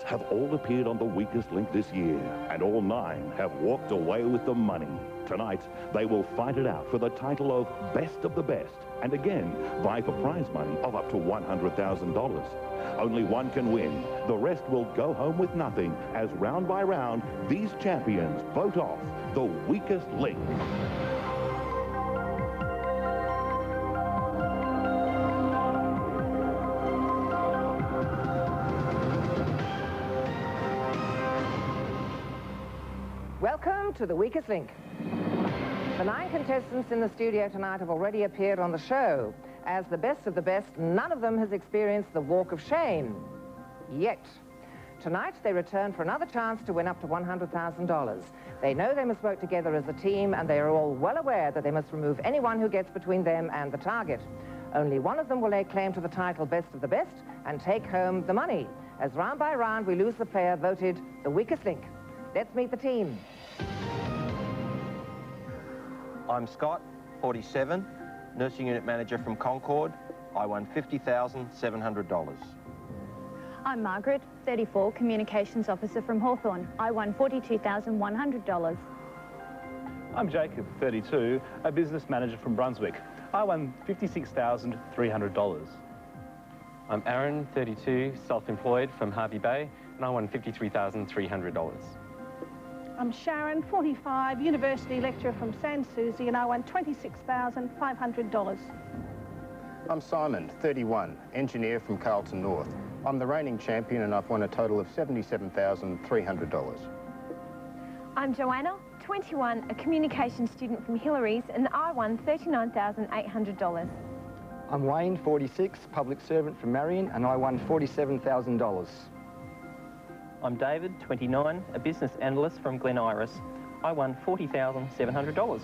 have all appeared on the weakest link this year, and all 9 have walked away with the money. Tonight, they will fight it out for the title of Best of the Best, and again, vie for prize money of up to $100,000. Only one can win. The rest will go home with nothing, as round by round, these champions vote off the weakest link. Welcome to The Weakest Link. The 9 contestants in the studio tonight have already appeared on the show. As the best of the best, none of them has experienced the walk of shame. Yet. Tonight, they return for another chance to win up to $100,000. They know they must work together as a team, and they are all well aware that they must remove anyone who gets between them and the target. Only one of them will lay claim to the title Best of the Best and take home the money, as round by round we lose the player voted the weakest link. Let's meet the team. I'm Scott, 47, nursing unit manager from Concord. I won $50,700. I'm Margaret, 34, communications officer from Hawthorne. I won $42,100. I'm Jacob, 32, a business manager from Brunswick. I won $56,300. I'm Arin, 32, self-employed from Harvey Bay, and I won $53,300. I'm Sharon, 45, university lecturer from Sans Souci, and I won $26,500. I'm Simon, 31, engineer from Carlton North. I'm the reigning champion and I've won a total of $77,300. I'm Joanna, 21, a communication student from Hillary's, and I won $39,800. I'm Wayne, 46, public servant from Marion, and I won $47,000. I'm David, 29, a business analyst from Glen Iris. I won $40,700.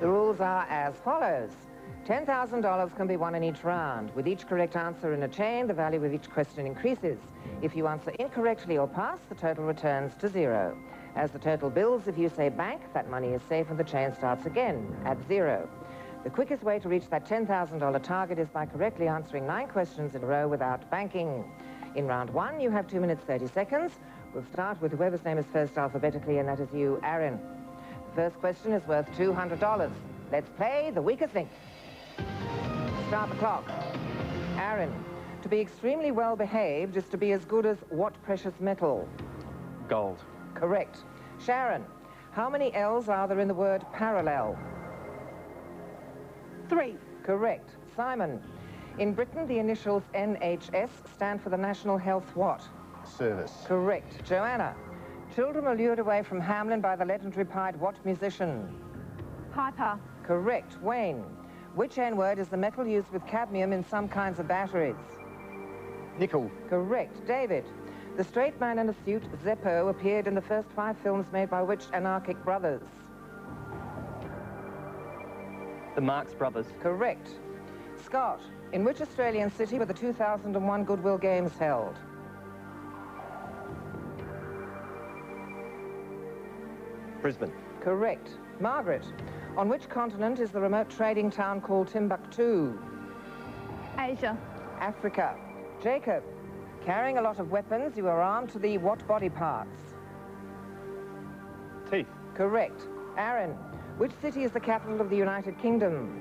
The rules are as follows. $10,000 can be won in each round. With each correct answer in a chain, the value of each question increases. If you answer incorrectly or pass, the total returns to 0. As the total builds, if you say bank, that money is safe and the chain starts again at 0. The quickest way to reach that $10,000 target is by correctly answering 9 questions in a row without banking. In round 1, you have 2 minutes 30 seconds. We'll start with whoever's name is first alphabetically, and that is you, Arin. The first question is worth $200. Let's play the weakest link. Start the clock. Arin, to be extremely well behaved is to be as good as what precious metal? Gold. Correct. Sharon, how many L's are there in the word parallel? 3. Correct. Simon, in Britain, the initials NHS stand for the National Health what? Service. Correct. Joanna, children were lured away from Hamelin by the legendary pied what musician? Piper. Correct. Wayne, which N-word is the metal used with cadmium in some kinds of batteries? Nickel. Correct. David, the straight man in a suit, Zeppo, appeared in the first 5 films made by which anarchic brothers? The Marx Brothers. Correct. Scott, in which Australian city were the 2001 Goodwill Games held? Brisbane. Correct. Margaret, on which continent is the remote trading town called Timbuktu? Asia. Africa. Jacob, carrying a lot of weapons, you are armed to the what body parts? Teeth. Correct. Arin, which city is the capital of the United Kingdom?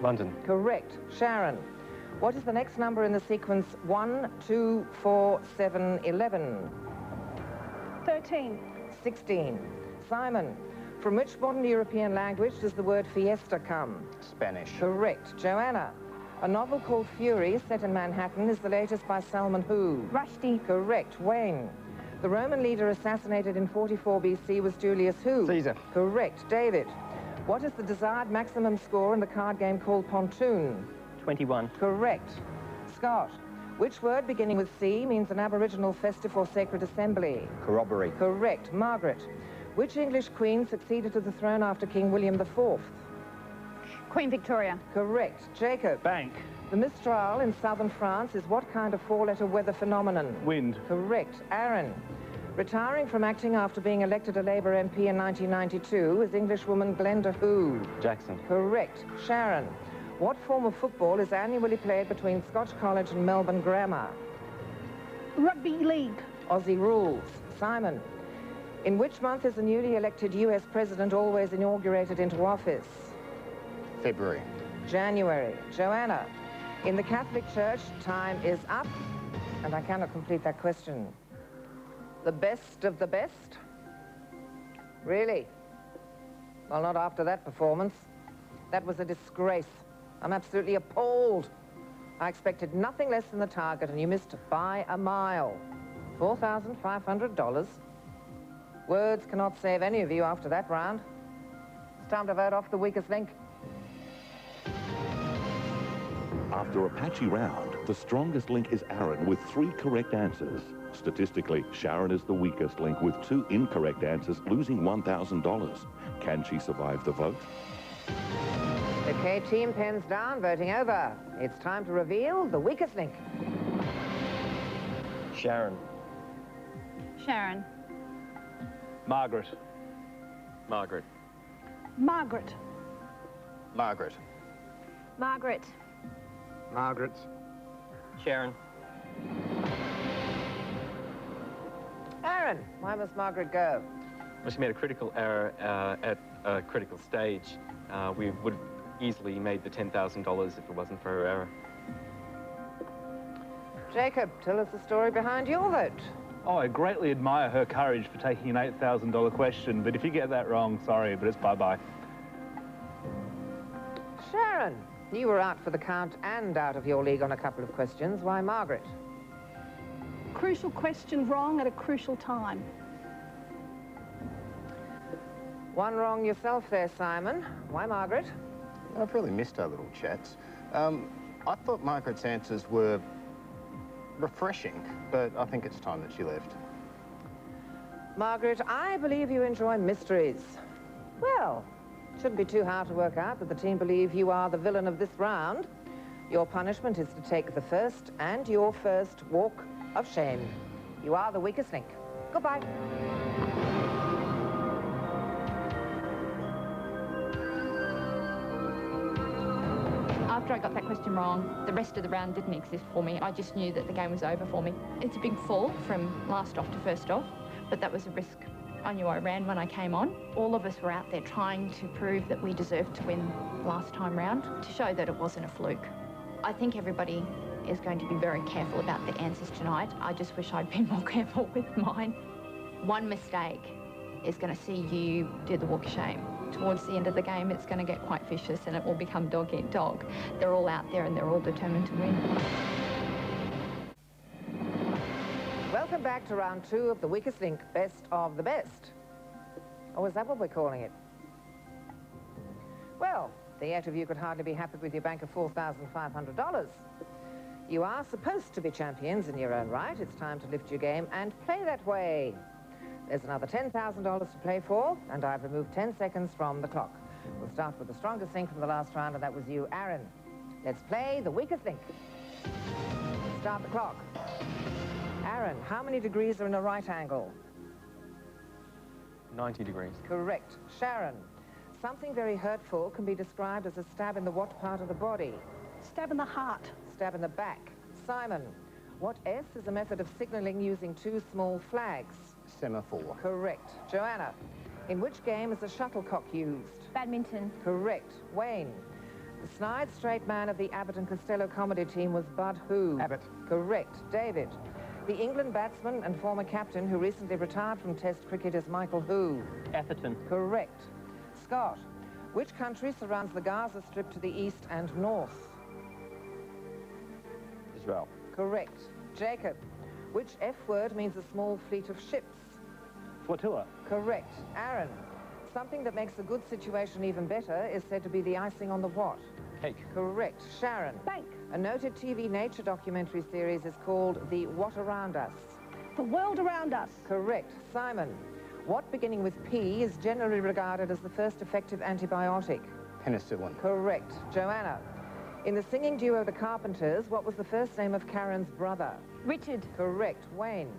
London. Correct. Sharon, what is the next number in the sequence 1, 2, 4, 7, 11? 13. 16. Simon, from which modern European language does the word fiesta come? Spanish. Correct. Joanna, a novel called Fury, set in Manhattan, is the latest by Salman who? Rushdie. Correct. Wayne, the Roman leader assassinated in 44 BC was Julius who? Caesar. Correct. David, what is the desired maximum score in the card game called Pontoon? 21. Correct. Scott, which word beginning with C means an Aboriginal festive or sacred assembly? Corroborate. Correct. Margaret, which English queen succeeded to the throne after King William IV? Queen Victoria. Correct. Jacob, Bank. the Mistral in southern France is what kind of 4-letter weather phenomenon? Wind. Correct. Arin, retiring from acting after being elected a Labour MP in 1992 is Englishwoman Glenda who? Jackson. Correct. Sharon, what form of football is annually played between Scotch College and Melbourne Grammar? Rugby league. Aussie rules. Simon. In which month is the newly elected US president always inaugurated into office? February. January. Joanna. In the Catholic Church, time is up, and I cannot complete that question. The best of the best? Really? Well, not after that performance. That was a disgrace. I'm absolutely appalled. I expected nothing less than the target, and you missed by a mile. $4,500. Words cannot save any of you after that round. It's time to vote off the weakest link. After a patchy round, the strongest link is Arin with 3 correct answers. Statistically, Sharon is the weakest link with 2 incorrect answers, losing $1,000. Can she survive the vote? Okay, team pens down, voting over. It's time to reveal the weakest link. Sharon. Sharon. Margaret. Margaret. Margaret. Margaret. Margaret. Margaret. Sharon. Arin, why must Margaret go? Well, she made a critical error at a critical stage. We would have easily made the $10,000 if it wasn't for her error. Jacob, tell us the story behind your vote. Oh, I greatly admire her courage for taking an $8,000 question, but if you get that wrong, sorry, but it's bye-bye. Sharon, you were out for the count and out of your league on a couple of questions. Why Margaret? Crucial question wrong at a crucial time. One wrong yourself there, Simon. Why Margaret? I've really missed our little chats. I thought Margaret's answers were refreshing, but I think it's time that she left. Margaret, I believe you enjoy mysteries. Well, shouldn't be too hard to work out that the team believe you are the villain of this round. Your punishment is to take the first and your first walk of shame. You are the weakest link. Goodbye. After I got that question wrong, the rest of the round didn't exist for me. I just knew that the game was over for me. It's a big fall from last off to first off, but that was a risk I knew I ran when I came on. All of us were out there trying to prove that we deserved to win last time round, to show that it wasn't a fluke. I think everybody is going to be very careful about their answers tonight. I just wish I'd been more careful with mine. One mistake is going to see you do the walk of shame. Towards the end of the game, it's going to get quite vicious and it will become dog eat dog. They're all out there and they're all determined to win. Welcome back to round 2 of the weakest link, best of the best. Or is that what we're calling it? Well, the 8 of you could hardly be happy with your bank of $4,500. You are supposed to be champions in your own right. It's time to lift your game and play that way. There's another $10,000 to play for, and I've removed 10 seconds from the clock. We'll start with the strongest link from the last round, and that was you, Arin. Let's play the weakest link. Start the clock. Arin, how many degrees are in a right angle? 90 degrees. Correct. Sharon, something very hurtful can be described as a stab in the what part of the body? Stab in the heart. Stab in the back. Simon, what S is a method of signalling using 2 small flags? Semaphore. Correct. Joanna, in which game is a shuttlecock used? Badminton. Correct. Wayne, the snide straight man of the Abbott and Costello comedy team was Bud who? Abbott. Correct. David, the England batsman and former captain who recently retired from Test cricket is Michael who? Atherton. Correct. Scott, which country surrounds the Gaza Strip to the east and north? Israel. Correct. Jacob, which F word means a small fleet of ships? Flotilla. Correct. Arin, something that makes a good situation even better is said to be the icing on the what? Cake. Correct. Sharon, Bank. a noted TV nature documentary series is called The What Around Us? The world around us. Correct. Simon, what beginning with P is generally regarded as the first effective antibiotic? Penicillin. Correct. Joanna, in the singing duo The Carpenters, what was the first name of Karen's brother? Richard. Correct. Wayne,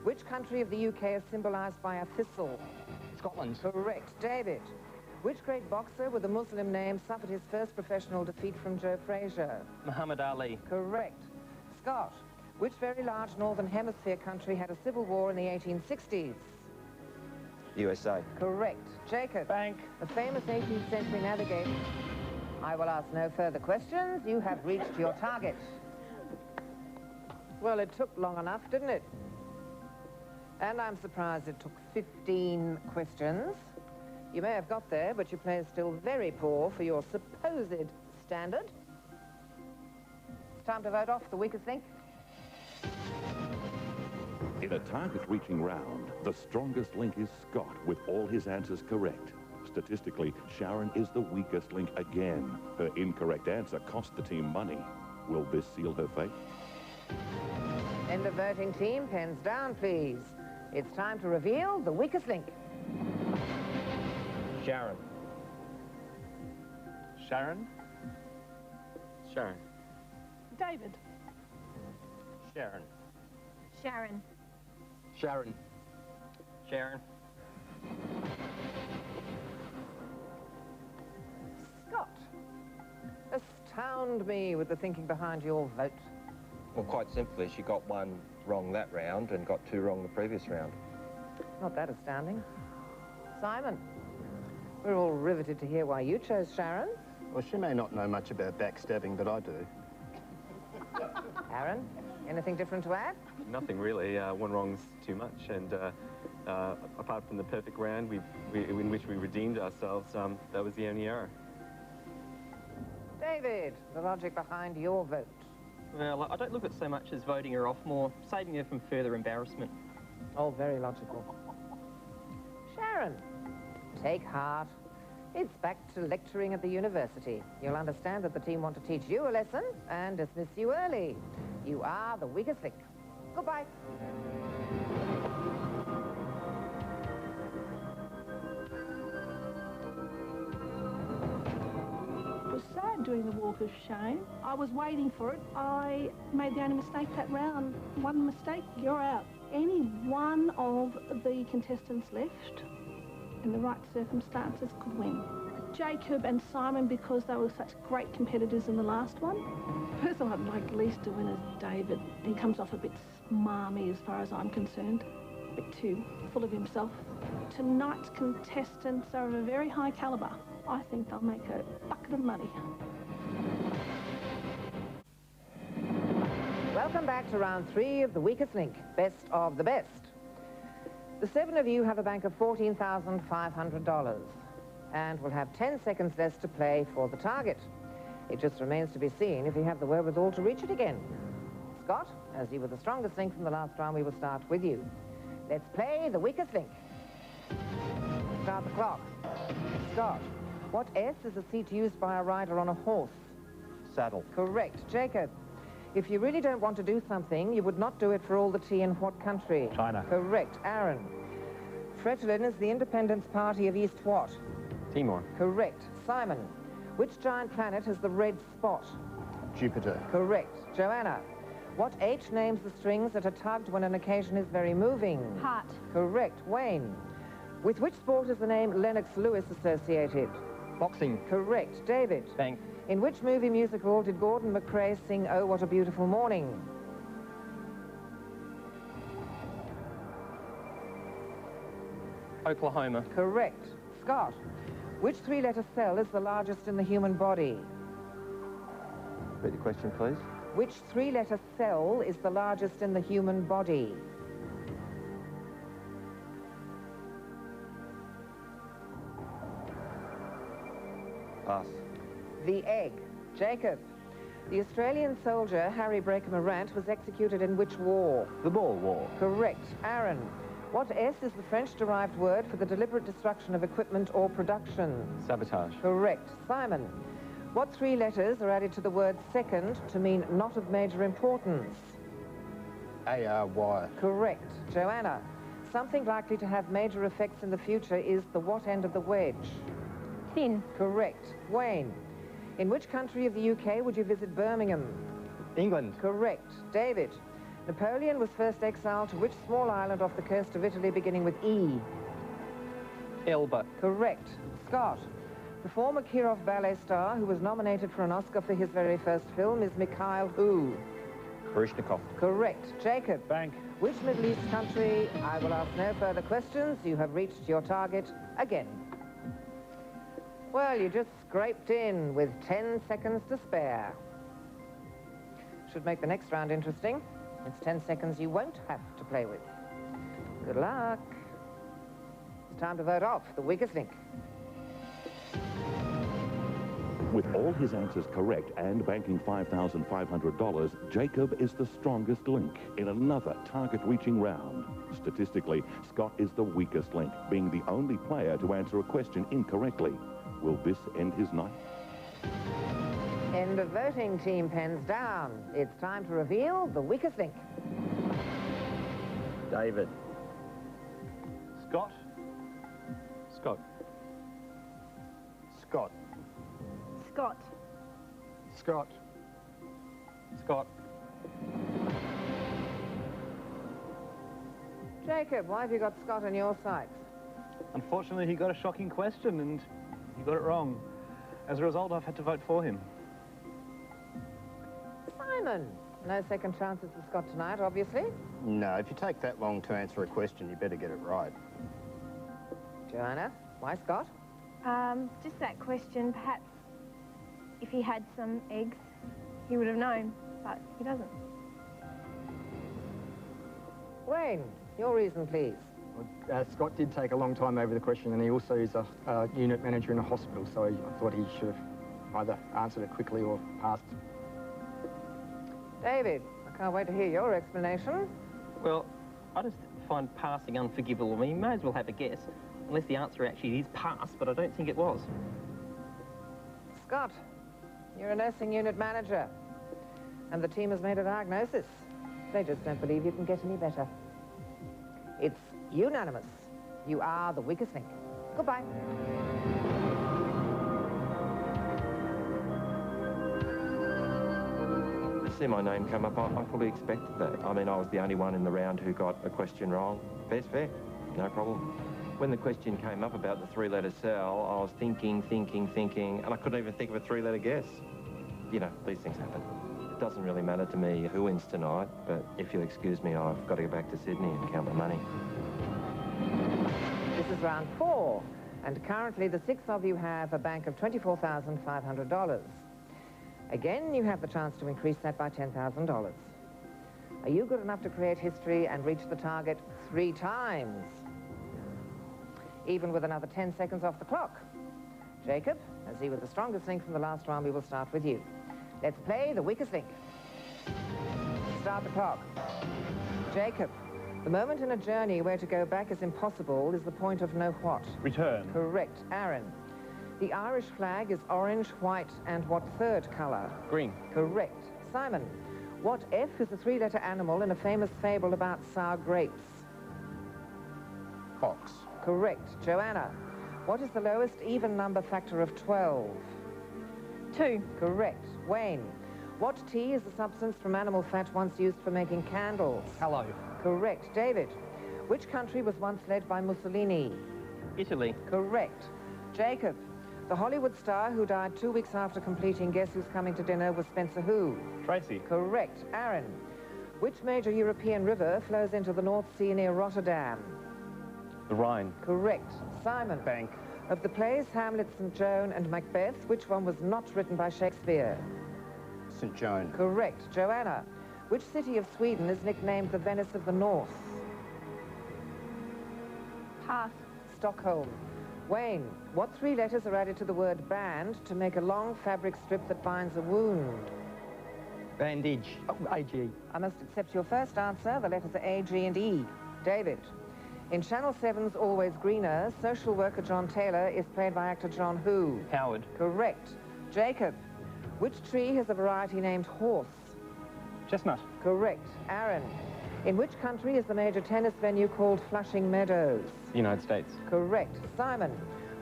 which country of the UK is symbolised by a thistle? Scotland. Correct. David, which great boxer with a Muslim name suffered his first professional defeat from Joe Frazier? Muhammad Ali. Correct. Scott, Which very large Northern Hemisphere country had a civil war in the 1860s? USA. Correct. Jacob. Bank. The famous 18th century navigator. I will ask no further questions. You have reached your target. Well, it took long enough, didn't it? And I'm surprised it took 15 questions. You may have got there, but your play is still very poor for your supposed standard. It's time to vote off the weakest link. In a target-reaching round, the strongest link is Scott with all his answers correct. Statistically, Sharon is the weakest link again. Her incorrect answer cost the team money. Will this seal her fate? End of voting, team. Pens down, please. It's time to reveal the weakest link. Sharon. Sharon. Sharon. David. Sharon. Sharon. Sharon. Sharon. Scott, astound me with the thinking behind your vote. Well, quite simply, she got one wrong that round and got two wrong the previous round. Not that astounding. Simon, we're all riveted to hear why you chose Sharon. Well, she may not know much about backstabbing, but I do. Arin, anything different to add? Nothing really. One wrong's too much, and apart from the perfect round in which we redeemed ourselves, that was the only error. David, the logic behind your vote. Well, I don't look at so much as voting her off, more saving her from further embarrassment. All very logical. Sharon, take heart. It's back to lecturing at the university. You'll understand that the team want to teach you a lesson and dismiss you early. You are the weakest link. Goodbye. It was sad doing the walk of shame. I was waiting for it. I made the only mistake that round. One mistake, you're out. Any one of the contestants left in the right circumstances could win. Jacob and Simon, because they were such great competitors in the last one. The person I'd like least to win is David. He comes off a bit smarmy as far as I'm concerned. A bit too full of himself. Tonight's contestants are of a very high calibre. I think they'll make a bucket of money. Welcome back to round 3 of the weakest link, best of the best. The 7 of you have a bank of $14,500 and will have 10 seconds less to play for the target. It just remains to be seen if you have the wherewithal to reach it again. Scott, as you were the strongest link from the last round, we will start with you. Let's play the weakest link. Start the clock. Scott, what S is a seat used by a rider on a horse? Saddle. Correct. Jacob, if you really don't want to do something, you would not do it for all the tea in what country? China. Correct. Arin, Fretilin is the independence party of East what? Timor. Correct. Simon, which giant planet has the red spot? Jupiter. Correct. Joanna, what H names the strings that are tugged when an occasion is very moving? Heart. Correct. Wayne, with which sport is the name Lennox Lewis associated? Boxing. Correct. David, Bank. in which movie musical did Gordon MacRae sing Oh What a Beautiful Morning? Oklahoma. Correct. Scott, which 3-letter cell is the largest in the human body? Repeat the question, please. Which 3-letter cell is the largest in the human body? Pass. The egg. Jacob, the Australian soldier Harry Breaker Morant was executed in which war? The Boer War. Correct. Arin, what S is the French-derived word for the deliberate destruction of equipment or production? Sabotage. Correct. Simon, what 3 letters are added to the word second to mean not of major importance? A-R-Y. Correct. Joanna, something likely to have major effects in the future is the what end of the wedge? Thin. Correct. Wayne, in which country of the UK would you visit Birmingham? England. Correct. David, Napoleon was first exiled to which small island off the coast of Italy beginning with E? Elba. Correct. Scott, the former Kirov ballet star who was nominated for an Oscar for his very first film is Mikhail who? Baryshnikov. Correct. Jacob. Bank. Which Middle East country? I will ask no further questions. You have reached your target again. Well, you just scraped in with 10 seconds to spare. Should make the next round interesting. It's 10 seconds you won't have to play with. Good luck. It's time to vote off the weakest link. With all his answers correct and banking $5,500, Jacob is the strongest link in another target-reaching round. Statistically, Scott is the weakest link, being the only player to answer a question incorrectly. Will this end his night? End of voting, team pens down. It's time to reveal the weakest link. David. Scott. Scott. Scott. Scott. Scott. Scott. Jacob, why have you got Scott on your sights? Unfortunately, he got a shocking question and he got it wrong. As a result, I've had to vote for him. Simon. No second chances for Scott tonight, obviously. No, if you take that long to answer a question, you better get it right. Joanna, why Scott? Just that question, perhaps if he had some eggs, he would have known, but he doesn't. Wayne, your reason, please. Scott did take a long time over the question, and he also is a unit manager in a hospital, so I thought he should have either answered it quickly or passed. David, I can't wait to hear your explanation. Well, I just find passing unforgivable. I mean, you may as well have a guess, unless the answer actually is pass, but I don't think it was. Scott, you're a nursing unit manager, and the team has made a diagnosis. They just don't believe you can get any better. It's unanimous. You are the weakest link. Goodbye. See my name come up, I fully expected that. I mean, I was the only one in the round who got a question wrong. Fair's fair, no problem. When the question came up about the three-letter cell, I was thinking, and I couldn't even think of a three-letter guess. You know, these things happen. It doesn't really matter to me who wins tonight, but if you'll excuse me, I've got to go back to Sydney and count my money. This is round 4, and currently the 6 of you have a bank of $24,500. Again, you have the chance to increase that by $10,000. Are you good enough to create history and reach the target 3 times? Even with another 10 seconds off the clock. Jacob, as he was the strongest link from the last round, we will start with you. Let's play the weakest link. Start the clock. Jacob, the moment in a journey where to go back is impossible is the point of no what? Return. Correct. Arin. The Irish flag is orange, white, and what third colour? Green. Correct. Simon, what F is a 3-letter animal in a famous fable about sour grapes? Fox. Correct. Joanna, what is the lowest even number factor of 12? 2. Correct. Wayne, what tea is a substance from animal fat once used for making candles? Hello. Correct. David, which country was once led by Mussolini? Italy. Correct. Jacob, the Hollywood star who died 2 weeks after completing Guess Who's Coming to Dinner was Spencer who? Tracy. Correct. Arin, which major European river flows into the North Sea near Rotterdam? The Rhine. Correct. Simon. Bank. Of the plays Hamlet, St. Joan and Macbeth, which one was not written by Shakespeare? St. Joan. Correct. Joanna, which city of Sweden is nicknamed the Venice of the North? Pass. Stockholm. Wayne, what 3 letters are added to the word band to make a long fabric strip that binds a wound? Bandage. Oh, AG. I must accept your first answer. The letters are A, G, and E. David, in Channel 7's Always Greener, social worker John Taylor is played by actor John who? Howard. Correct. Jacob, which tree has a variety named horse? Chestnut. Correct. Arin, in which country is the major tennis venue called Flushing Meadows? United States. Correct. Simon,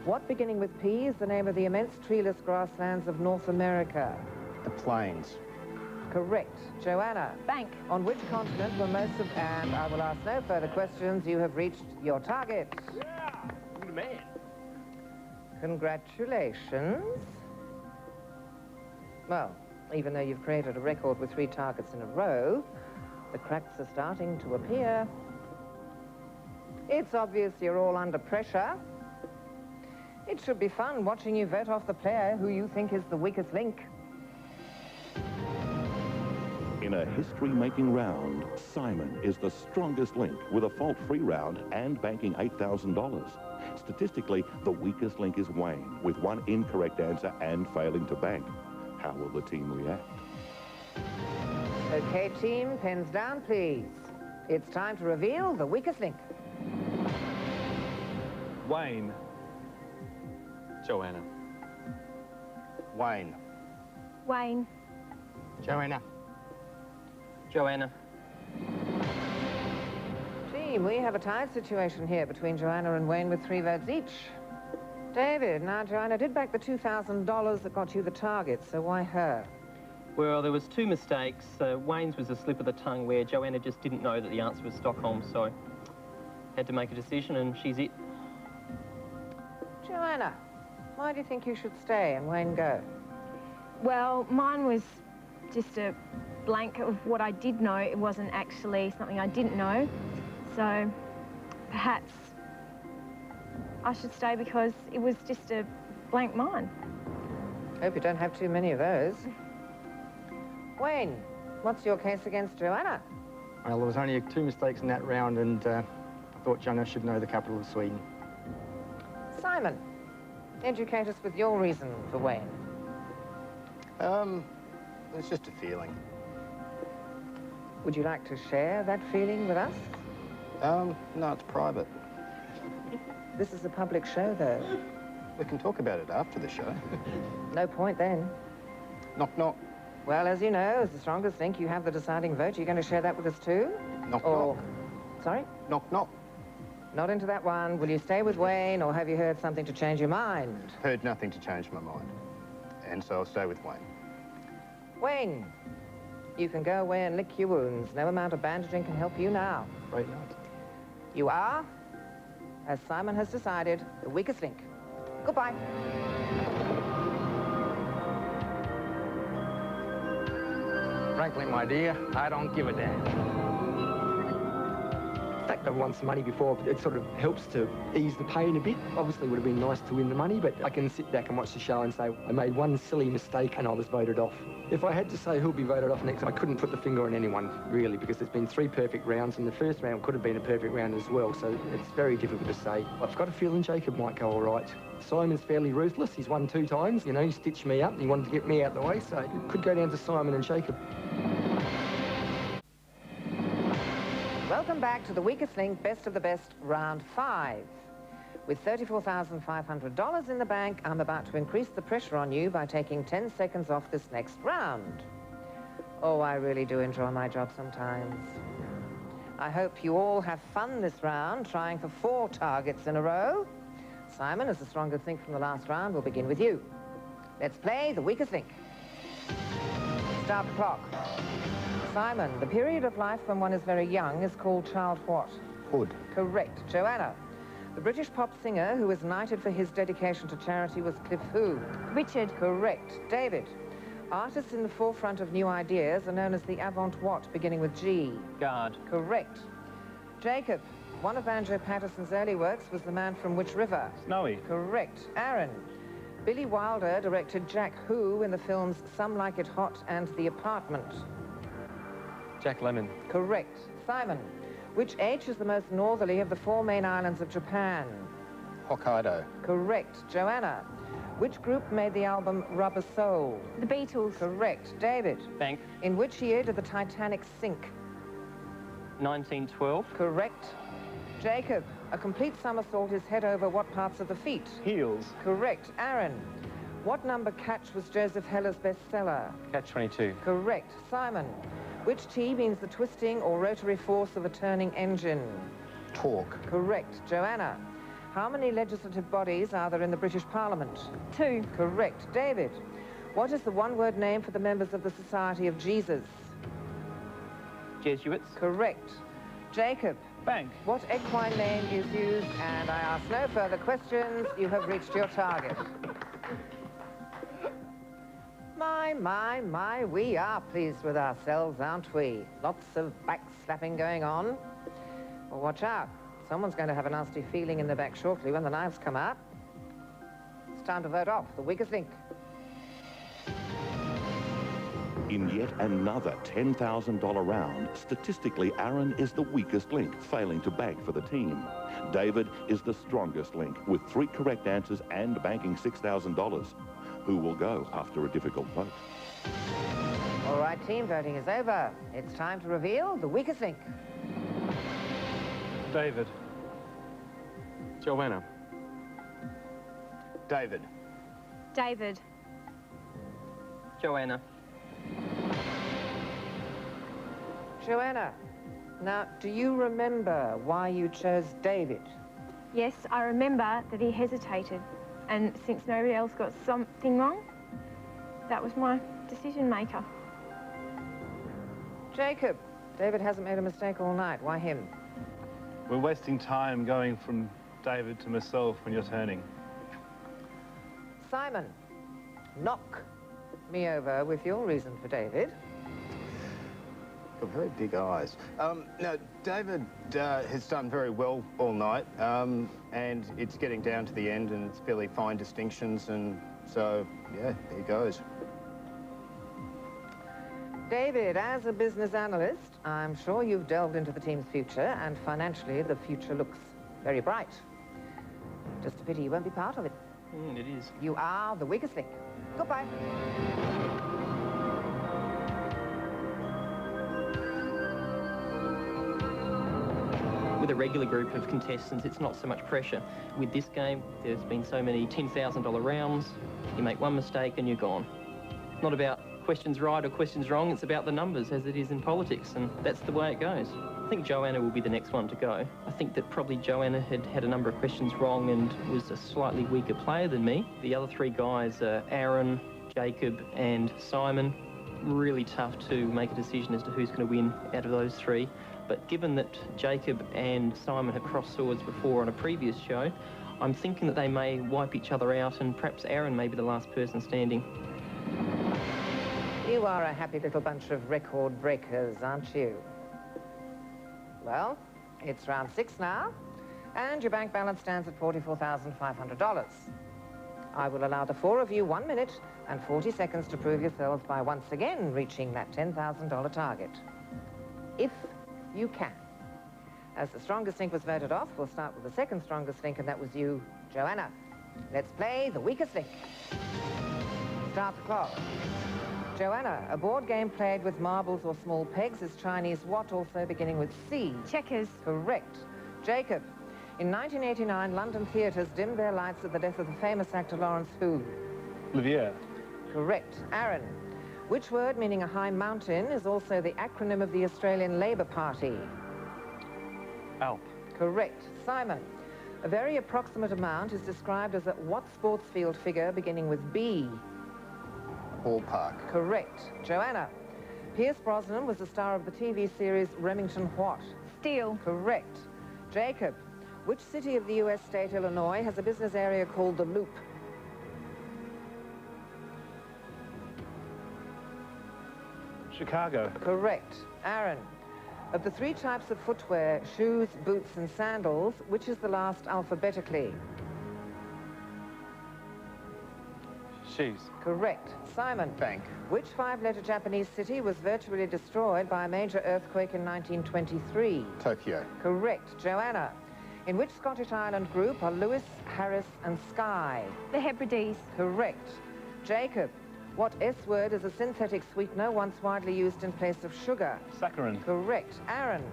what beginning with P is the name of the immense treeless grasslands of North America? The Plains. Correct. Joanna, Bank. on which continent were most of... And I will ask no further questions. You have reached your target. Yeah! Good man. Congratulations. Well, Even though you've created a record with 3 targets in a row, the cracks are starting to appear. It's obvious you're all under pressure. It should be fun watching you vote off the player who you think is the weakest link. In a history-making round, Simon is the strongest link with a fault-free round and banking $8,000. Statistically, the weakest link is Wayne, with 1 incorrect answer and failing to bank. How will the team react? Okay, team, pens down, please. It's time to reveal the weakest link. Wayne. Joanna. Wayne. Wayne. Joanna. Joanna. Team, we have a tied situation here between Joanna and Wayne with 3 votes each. David, now Joanna did back the $2,000 that got you the target, so why her? Well, there was 2 mistakes. Wayne's was a slip of the tongue where Joanna just didn't know that the answer was Stockholm, so had to make a decision, and she's it. Joanna, why do you think you should stay and Wayne go? Well, mine was just a blank of what I did know. It wasn't actually something I didn't know. So perhaps I should stay because it was just a blank mind. Hope you don't have too many of those. Wayne, what's your case against Joanna? Well, there was only 2 mistakes in that round, and I thought Joanna should know the capital of Sweden. Simon, educate us with your reason for Wayne. It's just a feeling. Would you like to share that feeling with us? No, it's private. This is a public show, though. We can talk about it after the show. No point then. Knock, knock. Well, as you know, as the strongest link, you have the deciding vote. Are you going to share that with us too? Knock, or... knock. Sorry? Knock, knock. Not into that one. Will you stay with Wayne, or have you heard something to change your mind? Heard nothing to change my mind. And so I'll stay with Wayne. Wayne, you can go away and lick your wounds. No amount of bandaging can help you now. Great night. You are, as Simon has decided, the weakest link. Goodbye. Frankly, my dear, I don't give a damn. The fact I've won some money before, it sort of helps to ease the pain a bit. Obviously, it would have been nice to win the money, but I can sit back and watch the show and say, I made one silly mistake and I was voted off. If I had to say who'll be voted off next, I couldn't put the finger on anyone, really, because there's been 3 perfect rounds, and the first round could have been a perfect round as well, so it's very difficult to say. I've got a feeling Jacob might go all right. Simon's fairly ruthless. He's won 2 times. You know, he stitched me up and he wanted to get me out the way, so it could go down to Simon and Jacob. Welcome back to the weakest link, best of the best, round 5. With $34,500 in the bank, I'm about to increase the pressure on you by taking 10 seconds off this next round. Oh, I really do enjoy my job sometimes. I hope you all have fun this round, trying for 4 targets in a row. Simon, as the strongest link from the last round, will begin with you. Let's play the weakest link. Start the clock. Simon, the period of life when one is very young is called child what? Hood. Correct. Joanna, the British pop singer who was knighted for his dedication to charity was Cliff who? Richard. Correct. David, artists in the forefront of new ideas are known as the avant what, beginning with G? Guard. Correct. Jacob, one of Banjo Patterson's early works was The Man from Which River? Snowy. Correct. Arin, Billy Wilder directed Jack Who in the films Some Like It Hot and The Apartment? Jack Lemmon. Correct. Simon, which H is the most northerly of the 4 main islands of Japan? Hokkaido. Correct. Joanna, which group made the album Rubber Soul? The Beatles. Correct. David, Bank. in which year did the Titanic sink? 1912. Correct. Jacob, a complete somersault is head over what parts of the feet? Heels. Correct. Arin, what number catch was Joseph Heller's bestseller? Catch 22. Correct. Simon, which T means the twisting or rotary force of a turning engine? Torque. Correct. Joanna, how many legislative bodies are there in the British Parliament? 2. Correct. David, what is the one-word name for the members of the Society of Jesus? Jesuits. Correct. Jacob, Bank. what equine name is used? And I ask no further questions. You have reached your target. My, we are pleased with ourselves, aren't we? Lots of backslapping going on. Well, watch out. Someone's going to have a nasty feeling in the back shortly when the knives come out. It's time to vote off the weakest link. In yet another $10,000 round, statistically, Arin is the weakest link, failing to bag for the team. David is the strongest link, with 3 correct answers and banking $6,000. Who will go after a difficult vote? All right, team, voting is over. It's time to reveal the weakest link. David. Joanna. David. David. Joanna. Joanna, now, do you remember why you chose David? Yes, I remember that he hesitated. And since nobody else got something wrong, that was my decision maker. Jacob, David hasn't made a mistake all night. Why him? We're wasting time going from David to myself when you're turning. Simon, knock me over with your reason for David. Got very big eyes. No, David has done very well all night, and it's getting down to the end, and it's fairly fine distinctions, and so, yeah, there he goes. David, as a business analyst, I'm sure you've delved into the team's future, and financially, the future looks very bright. Just a pity you won't be part of it. It is. You are the weakest link. Goodbye. With a regular group of contestants, it's not so much pressure. With this game, there's been so many $10,000 rounds. You make one mistake and you're gone. Not about questions right or questions wrong, it's about the numbers, as it is in politics, and that's the way it goes. I think Joanna will be the next one to go. I think that probably Joanna had a number of questions wrong and was a slightly weaker player than me. The other 3 guys are Arin, Jacob and Simon. Really tough to make a decision as to who's going to win out of those 3. But given that Jacob and Simon have crossed swords before on a previous show, I'm thinking that they may wipe each other out, and perhaps Arin may be the last person standing. You are a happy little bunch of record breakers, aren't you? Well, it's round 6 now, and your bank balance stands at $44,500. I will allow the 4 of you 1 minute and 40 seconds to prove yourselves by once again reaching that $10,000 target. If you can. As the strongest link was voted off, we'll start with the second strongest link, and that was you, Joanna. Let's play the weakest link. Start the clock. Joanna, a board game played with marbles or small pegs is Chinese what, also beginning with C? Checkers. Correct. Jacob, in 1989, London theatres dimmed their lights at the death of the famous actor Lawrence who? Olivier. Correct. Arin, which word meaning a high mountain is also the acronym of the Australian Labor Party? Alp. Correct. Simon, a very approximate amount is described as a what sports field figure beginning with B? Ballpark. Correct. Joanna, Pierce Brosnan was the star of the TV series Remington what? Steel. Correct. Jacob, which city of the US state Illinois has a business area called the Loop? Chicago. Correct. Arin, of the 3 types of footwear, shoes, boots and sandals, which is the last alphabetically? Shoes. Correct. Simon, Bank. which 5-letter Japanese city was virtually destroyed by a major earthquake in 1923? Tokyo. Correct. Joanna, in which Scottish island group are Lewis, Harris and Skye? The Hebrides. Correct. Jacob, what S word is a synthetic sweetener once widely used in place of sugar? Saccharin. Correct. Arin,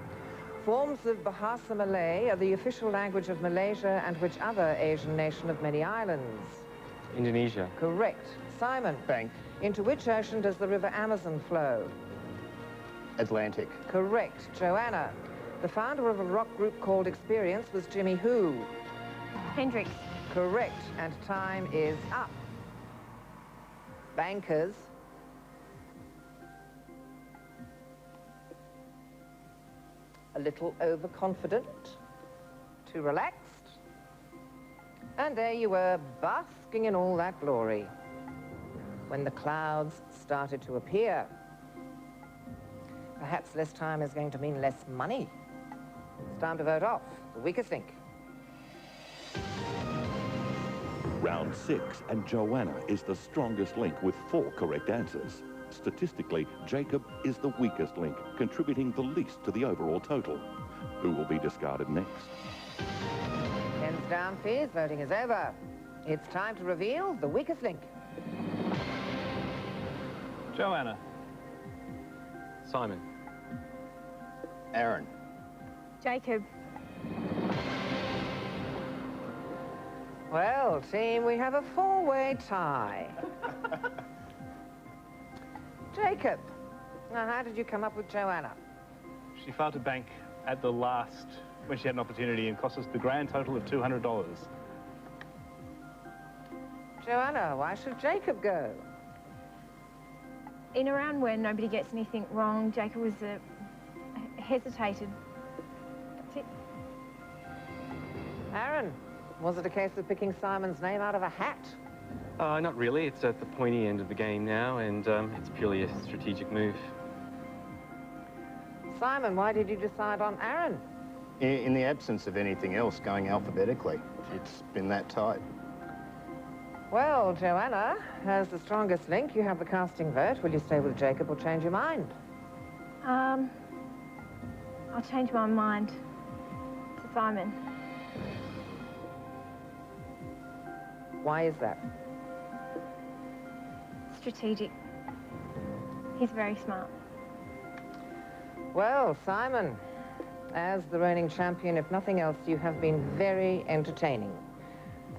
forms of Bahasa Malay are the official language of Malaysia and which other Asian nation of many islands? Indonesia. Correct. Simon, Bank. into which ocean does the river Amazon flow? Atlantic. Correct. Joanna, the founder of a rock group called Experience was Jimmy who? Hendrix. Correct. And time is up. Bankers. A little overconfident. Too relaxed. And there you were, basking in all that glory. When the clouds started to appear. Perhaps less time is going to mean less money. It's time to vote off the weakest link. Round 6, and Joanna is the strongest link with 4 correct answers. Statistically, Jacob is the weakest link, contributing the least to the overall total. Who will be discarded next? Pens down, please. Voting is over. It's time to reveal the weakest link. Joanna. Simon. Arin. Jacob. Well, team, we have a 4-way tie. Jacob, now how did you come up with Joanna? She failed to bank at the last when she had an opportunity and cost us the grand total of $200. Joanna, why should Jacob go? In a round where nobody gets anything wrong, Jacob was hesitated. That's it. Arin, was it a case of picking Simon's name out of a hat? Not really. It's at the pointy end of the game now, and it's purely a strategic move. Simon, why did you decide on Arin? In the absence of anything else, going alphabetically. It's been that tight. Well, Joanna, as the strongest link, you have the casting vote. Will you stay with Jacob or change your mind? I'll change my mind to Simon. Why is that? Strategic. He's very smart. Well, Simon, as the reigning champion, if nothing else, you have been very entertaining.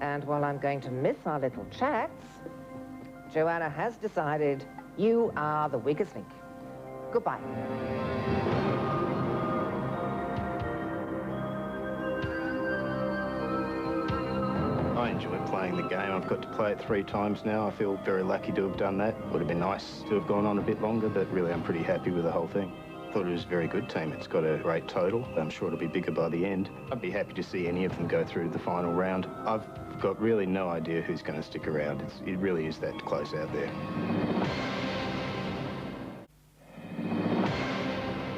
And while I'm going to miss our little chats, Joanna has decided you are the weakest link. Goodbye. I enjoyed playing the game. I've got to play it 3 times now. I feel very lucky to have done that. Would have been nice to have gone on a bit longer, but really I'm pretty happy with the whole thing. Thought it was a very good team. It's got a great total. I'm sure it'll be bigger by the end. I'd be happy to see any of them go through the final round. I've got really no idea who's going to stick around. It really is that close out there.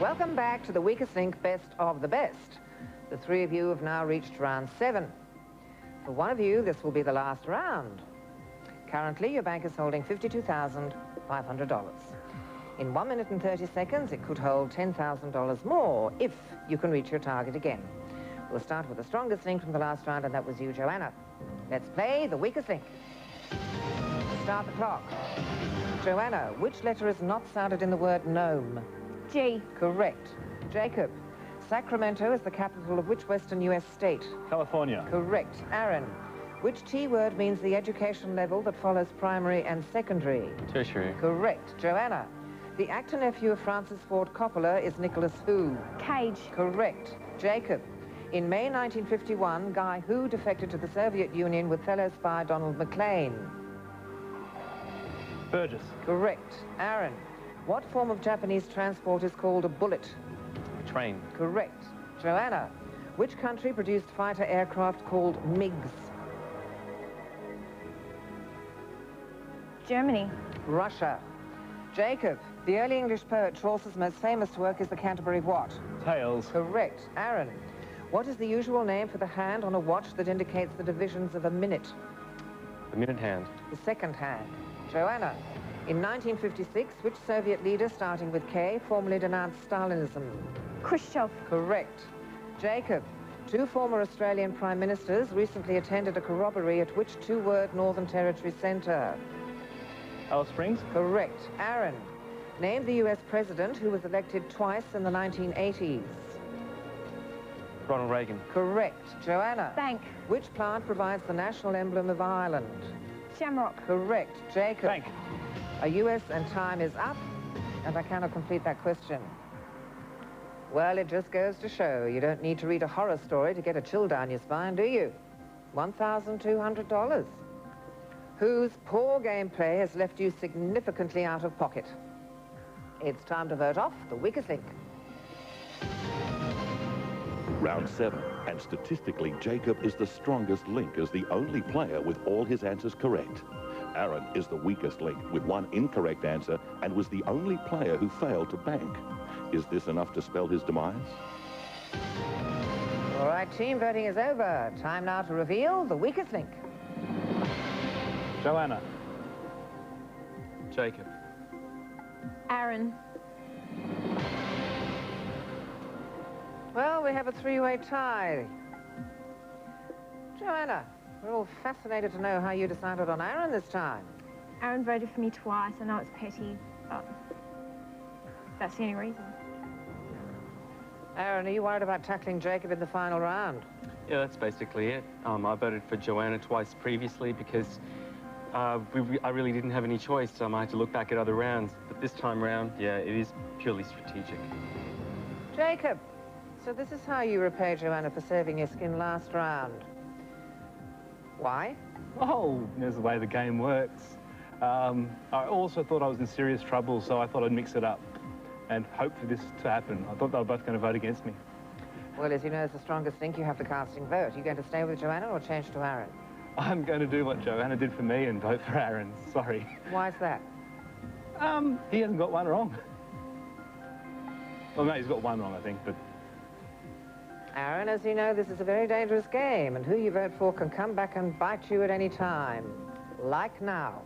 Welcome back to the weakest link best of the best. The 3 of you have now reached round 7. For one of you, this will be the last round. Currently, your bank is holding $52,500. In 1 minute and 30 seconds, it could hold $10,000 more if you can reach your target again. We'll start with the strongest link from the last round, and that was you, Joanna. Let's play the weakest link. Start the clock. Joanna, which letter is not sounded in the word gnome? G. Correct. Jacob, Sacramento is the capital of which western U.S. state? California. Correct. Arin, which T word means the education level that follows primary and secondary? Tertiary. Correct. Joanna, the actor-nephew of Francis Ford Coppola is Nicholas who? Cage. Correct. Jacob, in May 1951, Guy who defected to the Soviet Union with fellow spy Donald McLean? Burgess. Correct. Arin, what form of Japanese transport is called a bullet? Train. Correct. Joanna, which country produced fighter aircraft called MiGs? Germany. Russia. Jacob, the early English poet Chaucer's most famous work is the Canterbury what? Tales. Correct. Arin, what is the usual name for the hand on a watch that indicates the divisions of a minute? The minute hand. The second hand. Joanna, in 1956, which Soviet leader, starting with K, formally denounced Stalinism? Khrushchev. Correct. Jacob, 2 former Australian Prime Ministers recently attended a corroboree at which 2-word Northern Territory centre? Alice Springs. Correct. Arin, name the US president who was elected twice in the 1980s. Ronald Reagan. Correct. Joanna, Bank. which plant provides the national emblem of Ireland? Shamrock. Correct. Jacob, Bank. a US and time is up, and I cannot complete that question. Well, it just goes to show you don't need to read a horror story to get a chill down your spine, do you? $1,200. Whose poor gameplay has left you significantly out of pocket? It's time to vote off the weakest link. Round 7, and statistically, Jacob is the strongest link as the only player with all his answers correct. Arin is the weakest link with one incorrect answer and was the only player who failed to bank. Is this enough to spell his demise? All right, team voting is over. Time now to reveal the weakest link. Joanna. Jacob. Arin. Well, we have a three-way tie. Joanna, we're all fascinated to know how you decided on Arin this time. Arin voted for me twice. I know it's petty, but that's the only reason. Arin, are you worried about tackling Jacob in the final round? Yeah, that's basically it. I voted for Joanna twice previously because I really didn't have any choice. I had to look back at other rounds. But this time round, yeah, it is purely strategic. Jacob, so this is how you repay Joanna for saving your skin last round. Why? Oh, there's the way the game works. I also thought I was in serious trouble, so I thought I'd mix it up and hope for this to happen. I thought they were both going to vote against me. Well, as you know, as the strongest link, you have the casting vote. Are you going to stay with Joanna or change to Arin? I'm going to do what Joanna did for me and vote for Arin. Sorry. Why's that? He hasn't got one wrong. Well, no, he's got one wrong, I think, but... Arin, as you know, this is a very dangerous game, and who you vote for can come back and bite you at any time. Like now.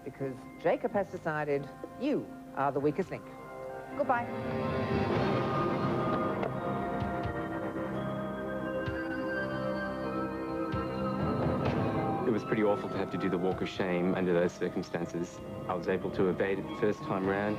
Because Jacob has decided you are the weakest link. Goodbye. It was pretty awful to have to do the walk of shame under those circumstances. I was able to evade it the first time round.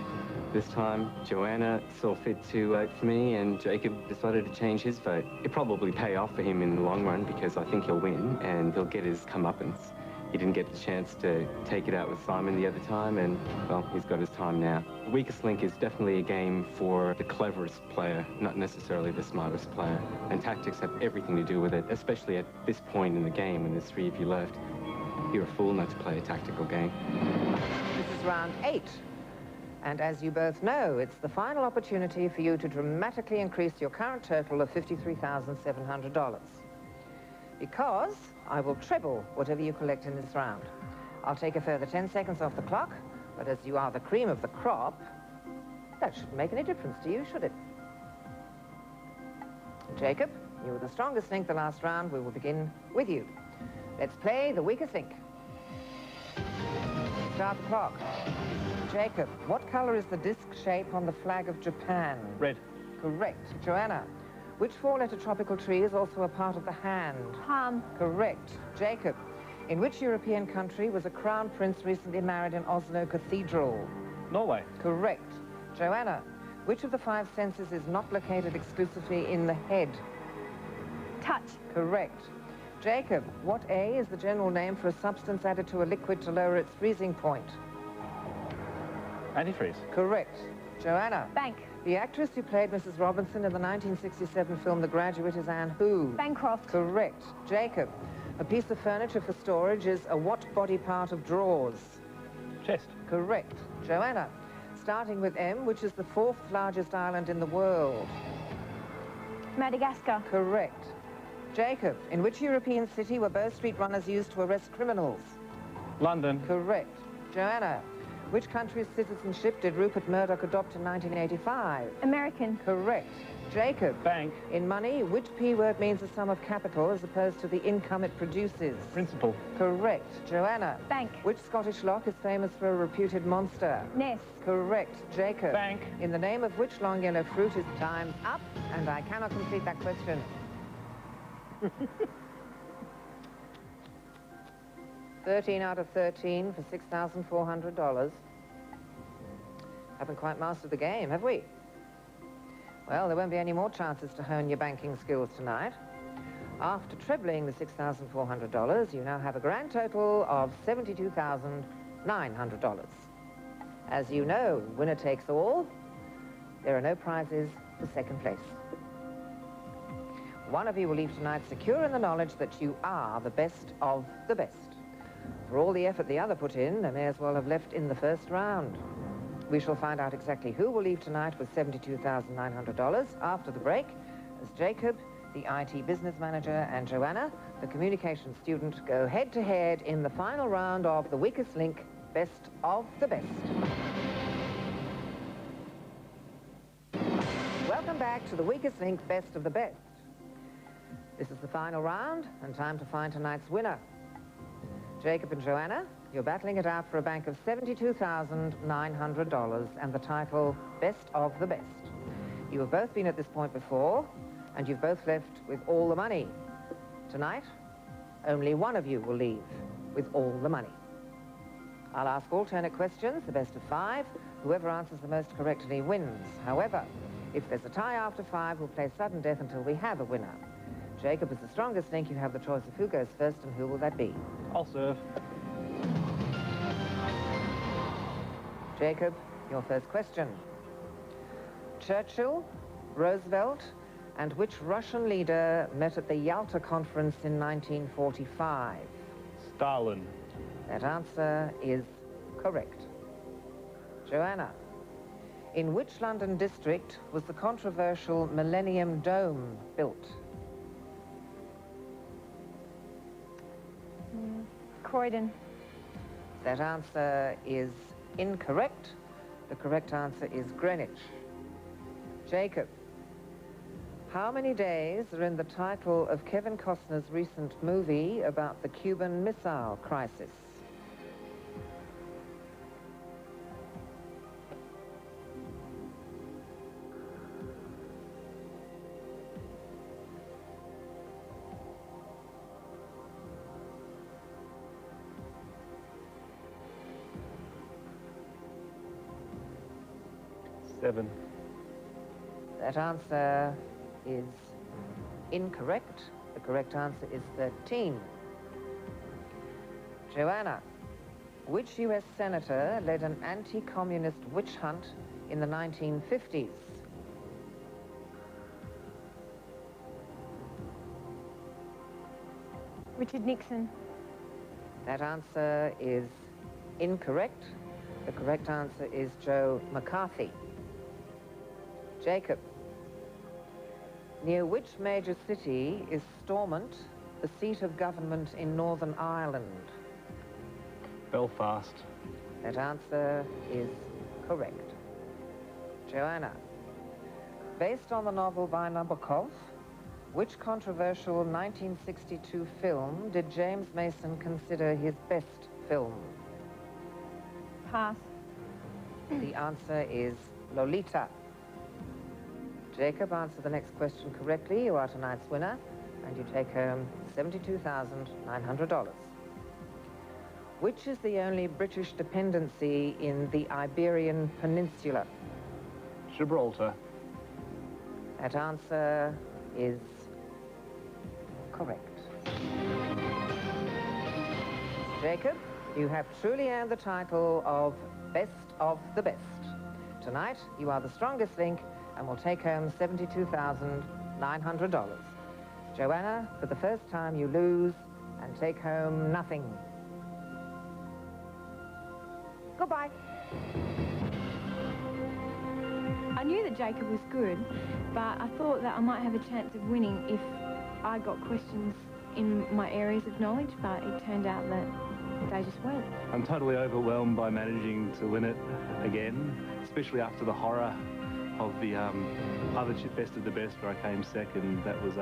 This time, Joanna saw fit to vote for me, and Jacob decided to change his vote. It'll probably pay off for him in the long run because I think he'll win and he'll get his comeuppance. He didn't get the chance to take it out with Simon the other time, and, well, he's got his time now. The weakest link is definitely a game for the cleverest player, not necessarily the smartest player. And tactics have everything to do with it, especially at this point in the game when there's 3 of you left. You're a fool not to play a tactical game. This is round 8. And as you both know, it's the final opportunity for you to dramatically increase your current total of $53,700. Because I will treble whatever you collect in this round. I'll take a further 10 seconds off the clock, but as you are the cream of the crop, that shouldn't make any difference to you, should it? Jacob, you were the strongest link the last round. We will begin with you. Let's play the weakest link. Start the clock. Jacob, what color is the disc shape on the flag of Japan? Red. Correct. Joanna, which 4-letter tropical tree is also a part of the hand? Palm. Correct. Jacob, in which European country was a crown prince recently married in Oslo Cathedral? Norway. Correct. Joanna, which of the 5 senses is not located exclusively in the head? Touch. Correct. Jacob, what A is the general name for a substance added to a liquid to lower its freezing point? Antifreeze. Correct. Joanna. Bank. The actress who played Mrs. Robinson in the 1967 film The Graduate is Anne who? Bancroft. Correct. Jacob, a piece of furniture for storage is a what body part of drawers? Chest. Correct. Joanna, starting with M, which is the 4th largest island in the world? Madagascar. Correct. Jacob, in which European city were Bow Street runners used to arrest criminals? London. Correct. Joanna, which country's citizenship did Rupert Murdoch adopt in 1985? American. Correct. Jacob. Bank. In money, which P word means the sum of capital as opposed to the income it produces? Principal. Correct. Joanna. Bank. Which Scottish loch is famous for a reputed monster? Ness. Correct. Jacob. Bank. In the name of which long yellow fruit is time's up? And I cannot complete that question. 13 out of 13 for $6,400. Haven't quite mastered the game, have we? Well, there won't be any more chances to hone your banking skills tonight. After trebling the $6,400, you now have a grand total of $72,900. As you know, winner takes all. There are no prizes for second place. One of you will leave tonight secure in the knowledge that you are the best of the best. For all the effort the other put in, they may as well have left in the first round. We shall find out exactly who will leave tonight with $72,900 after the break, as Jacob the IT business manager, and Joanna, the communications student, go head-to-head in the final round of the weakest link, best of the best. Welcome back to the weakest link, best of the best. This is the final round, and time to find tonight's winner. Jacob and Joanna, you're battling it out for a bank of $72,900 and the title Best of the Best. You have both been at this point before, and you've both left with all the money. Tonight, only one of you will leave with all the money. I'll ask alternate questions, the best of 5. Whoever answers the most correctly wins. However, if there's a tie after 5, we'll play sudden death until we have a winner. Jacob is the strongest link. You have the choice of who goes first, and who will that be? I'll serve. Jacob, your first question. Churchill, Roosevelt, and which Russian leader met at the Yalta Conference in 1945? Stalin. That answer is correct. Joanna, in which London district was the controversial Millennium Dome built? Croydon. That answer is incorrect. The correct answer is Greenwich. Jacob, how many days are in the title of Kevin Costner's recent movie about the Cuban Missile Crisis? Seven. That answer is incorrect. The correct answer is 13. Joanna, which US senator led an anti-communist witch hunt in the 1950s? Richard Nixon. That answer is incorrect. The correct answer is Joe McCarthy. Jacob, near which major city is Stormont, the seat of government in Northern Ireland? Belfast. That answer is correct. Joanna, based on the novel by Nabokov, which controversial 1962 film did James Mason consider his best film? Pass. The answer is Lolita. Jacob, answer the next question correctly. You are tonight's winner, and you take home $72,900. Which is the only British dependency in the Iberian Peninsula? Gibraltar. That answer is correct. Jacob, you have truly earned the title of Best of the Best. Tonight, you are the strongest link and will take home $72,900. Joanna, for the first time, you lose and take home nothing. Goodbye. I knew that Jacob was good, but I thought that I might have a chance of winning if I got questions in my areas of knowledge, but it turned out that they just weren't. I'm totally overwhelmed by managing to win it again, especially after the horror of the other Best of the Best where I came second. That was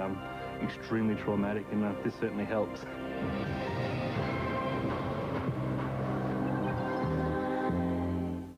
extremely traumatic, and this certainly helps.